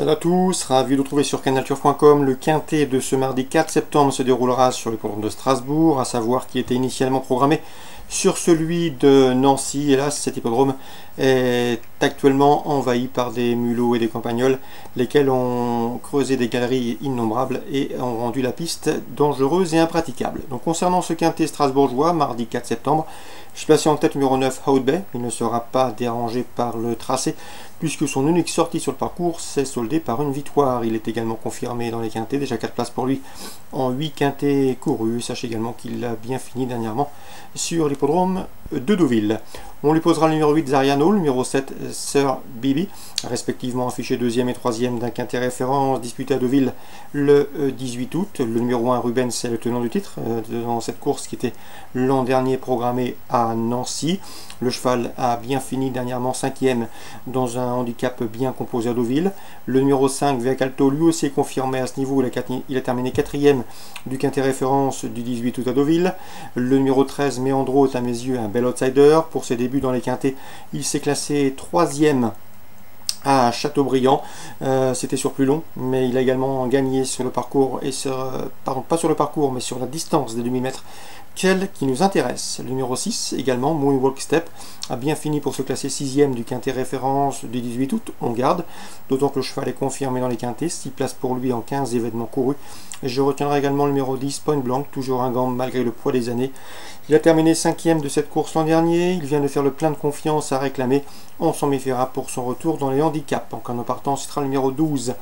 Salut à tous, ravi de vous retrouver sur canalturf.com. Le quintet de ce mardi 4 septembre se déroulera sur l'hippodrome de Strasbourg, à savoir qui était initialement programmé sur celui de Nancy. Hélas, cet hippodrome est actuellement envahi par des mulots et des campagnols, lesquels ont creusé des galeries innombrables et ont rendu la piste dangereuse et impraticable. Donc concernant ce quintet strasbourgeois, mardi 4 septembre, je suis placé en tête numéro 9, Out Bay. Il ne sera pas dérangé par le tracé, puisque son unique sortie sur le parcours s'est soldée par une victoire. Il est également confirmé dans les quintets, déjà 4 places pour lui en 8 quintets courus. Sachez également qu'il a bien fini dernièrement sur l'hippodrome de Deauville. On lui posera le numéro 8 Zariano, le numéro 7 Sir Bibi, respectivement affichés 2e et 3e d'un quintet référence disputé à Deauville le 18 août. Le numéro 1 Rubens, c'est le tenant du titre dans cette course qui était l'an dernier programmée à Nancy. Le cheval a bien fini dernièrement 5e dans un handicap bien composé à Deauville. Le numéro 5 Vecalto, lui aussi est confirmé à ce niveau. Il a terminé 4e du quintet référence du 18 août à Deauville. Le numéro 13 Meandro est à mes yeux un bel outsider. Pour ses débuts dans les quintets, il s'est classé 3e à Châteaubriand. C'était sur plus long, mais il a également gagné sur le parcours et pas sur le parcours, mais sur la distance des demi-mètres, celle qui nous intéresse. Le numéro 6 également, Moonwalk Step, a bien fini pour se classer 6e du quintet référence du 18 août. On garde, d'autant que le cheval est confirmé dans les quintets, 6 places pour lui en 15 événements courus. Et je retiendrai également le numéro 10, Point Blanc, toujours un gant malgré le poids des années. Il a terminé 5e de cette course l'an dernier. Il vient de faire le plein de confiance à réclamer. On s'en méfiera pour son retour dans les handicaps. En cas de partant, ce sera le numéro 12.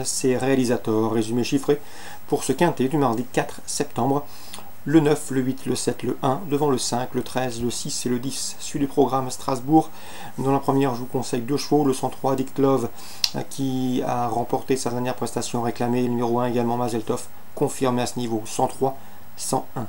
C'est Réalisateur. Résumé chiffré pour ce quintet du mardi 4 septembre. Le 9, le 8, le 7, le 1, devant le 5, le 13, le 6 et le 10. Suit du programme Strasbourg. Dans la première, je vous conseille 2 chevaux. Le 103, Dick Love, qui a remporté sa dernière prestation réclamée. Le numéro 1 également, Mazeltov, confirmé à ce niveau. 103, 101.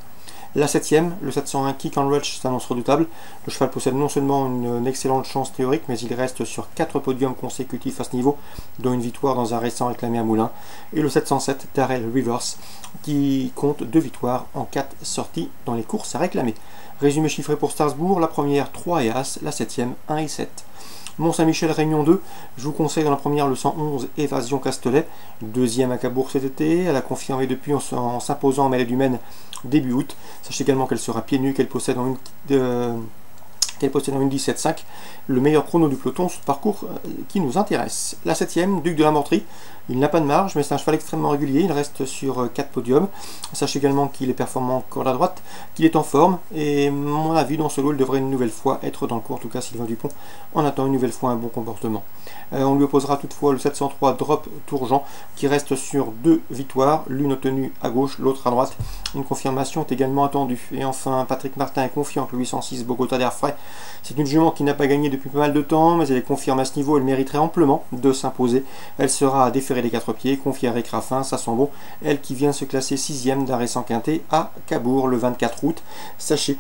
La 7e, le 701 Kick and Rush s'annonce redoutable. Le cheval possède non seulement une excellente chance théorique, mais il reste sur 4 podiums consécutifs à ce niveau, dont une victoire dans un récent réclamé à Moulins. Et le 707 Darrell Rivers, qui compte 2 victoires en 4 sorties dans les courses à réclamer. Résumé chiffré pour Strasbourg, la première 3 et As, la 7e 1 et 7. Mont-Saint-Michel Réunion 2, je vous conseille dans la première le 111 Évasion Castelet, 2e à Cabourg cet été. Elle a confirmé depuis en s'imposant en mêlée du Maine début août. Sachez également qu'elle sera pieds nus, qu'elle possède en une 17,5, le meilleur chrono du peloton sur le parcours qui nous intéresse. La 7e, Duc de la Morterie, il n'a pas de marge, mais c'est un cheval extrêmement régulier, il reste sur 4 podiums. Sachez également qu'il est performant encore à droite, qu'il est en forme, et mon avis dans ce lot, il devrait une nouvelle fois être dans le coup. En tout cas, Sylvain Dupont en attend une nouvelle fois un bon comportement. On lui opposera toutefois le 703 Drop Tourgeant, qui reste sur 2 victoires, l'une obtenue à gauche, l'autre à droite. Une confirmation est également attendue. Et enfin, Patrick Martin est confiant que le 806 Bogota d'Air Frais. C'est une jument qui n'a pas gagné depuis pas mal de temps, mais elle est confirmée à ce niveau, elle mériterait amplement de s'imposer. Elle sera à déférer les 4 pieds, confiée à Rick Raffin, ça sent bon. Elle qui vient se classer 6e d'un récent quintet à Cabourg le 24 août. Sachez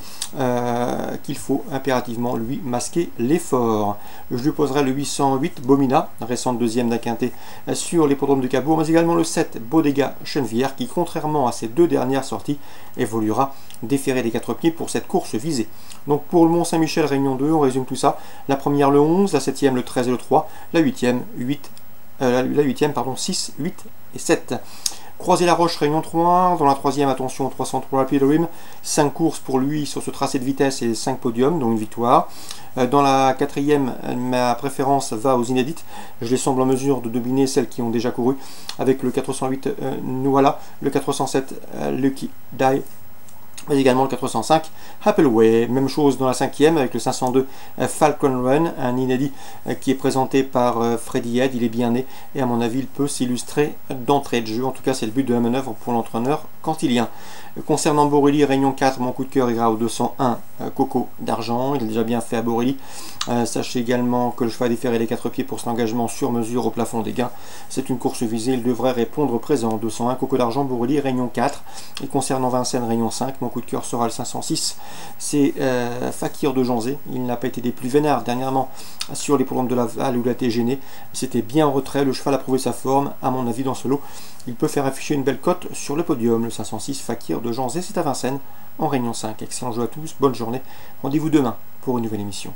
qu'il faut impérativement lui masquer l'effort. Je lui poserai le 808 Bomina, récente 2e d'un quintet sur l'hippodrome de Cabourg, mais également le 7 Bodega Chenevière, qui contrairement à ses 2 dernières sorties, évoluera déféré des 4 pieds pour cette course visée. Donc pour le Mont-Saint-Michel Réunion 2, on résume tout ça. La première le 11, la 7e le 13 et le 3, la 8e 6, 8 et 7. Croisé-la-Roche Réunion 3, dans la 3e, attention 303 Rapid Rim, 5 courses pour lui sur ce tracé de vitesse et 5 podiums, dont une victoire. Dans la 4e, ma préférence va aux inédites. Je les semble en mesure de dominer celles qui ont déjà couru, avec le 408 Nuala, le 407 Lucky Die, mais également le 405 Appleway. Même chose dans la 5e avec le 502 Falcon Run, un inédit qui est présenté par Freddy Head. Il est bien né et à mon avis il peut s'illustrer d'entrée de jeu. En tout cas c'est le but de la manœuvre pour l'entraîneur cantilien. Concernant Borelli, Réunion 4, mon coup de cœur ira au 201 Coco d'Argent. Il est déjà bien fait à Borelli. Sachez également que le cheval a déféré les 4 pieds pour son engagement sur mesure au plafond des gains. C'est une course visée, il devrait répondre présent. 201 Coco d'Argent, Borelli, Réunion 4. Et concernant Vincennes, Réunion 5, mon coup de cœur sera le 506. C'est Fakir de Janzé. Il n'a pas été des plus vénards dernièrement sur les programmes de Laval où il a été gêné. C'était bien en retrait, le cheval a prouvé sa forme. À mon avis, dans ce lot, il peut faire afficher une belle cote sur le podium. Le 506 Fakir de Janzé, c'est à Vincennes en Réunion 5. Excellent jeu à tous, bonne journée. Rendez-vous demain pour une nouvelle émission.